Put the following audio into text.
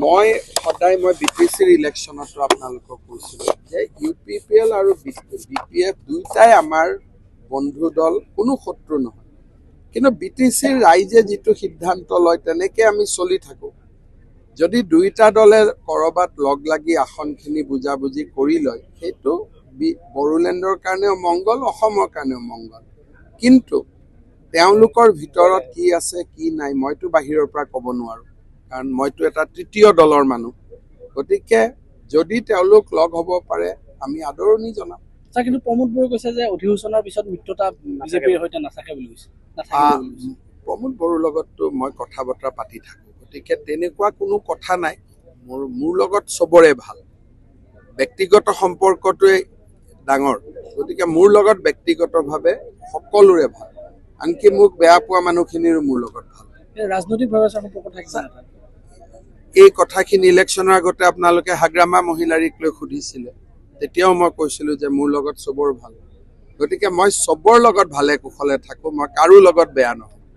মই সদায় BTCৰ ইলেকশ্যনতো আপোনালোকক কৈছিলোঁ যে UPPL আৰু BPF দুইটাই আমাৰ বন্ধু দল, কোনো শত্ৰু নহয়। কিন্তু BTCৰ ৰাইজে যিটো সিদ্ধান্ত লয় তেনেকে আমি চলি থাকোঁ। যদি দুইটা দলে ক'ৰবাত লগ লাগি আসনখিনি বুজাবুজি কৰি লয়, সেইটো বড়োলেণ্ডৰ কাৰণেও মংগল, অসমৰ কাৰণেও মংগল। কিন্তু তেওঁলোকৰ ভিতৰত কি আছে কি নাই মইতো বাহিৰৰ পৰা ক'ব নোৱাৰোঁ, কাৰণ মইতো এটা তৃতীয় দলৰ মানুহ। গতিকে যদি তেওঁলোক লগ হ'ব পাৰে আমি আদৰণি জনাম। কিন্তু প্ৰমোদ বড়োৱে কৈছে যে অধিৱেশনৰ পিছত মিত্ৰতা বিজেপিৰ সৈতে নাথাকে বুলি কৈছে। প্ৰমোদ বড়োৰ লগততো মই কথা বতৰা পাতি থাকোঁ, গতিকে তেনেকুৱা কোনো কথা নাই। মোৰ লগত চবৰে ভাল, ব্যক্তিগত সম্পৰ্কটোৱে ডাঙৰ। গতিকে মোৰ লগত ব্যক্তিগতভাৱে সকলোৰে ভাল, আনকি মোক বেয়া পোৱা মানুহখিনিৰো মোৰ লগত ভাল। ৰাজনৈতিকভাৱে সম্পৰ্ক থাকিছে। এই কথাখিনি ইলেকশ্যনৰ আগতে আপোনালোকে হাগ্ৰামা মহিলাৰীক লৈ সুধিছিলে, তেতিয়াও মই কৈছিলোঁ যে মোৰ লগত চবৰ ভাল। গতিকে মই চবৰ লগত ভালে কুশলে থাকোঁ, মই কাৰো লগত বেয়া নহয়।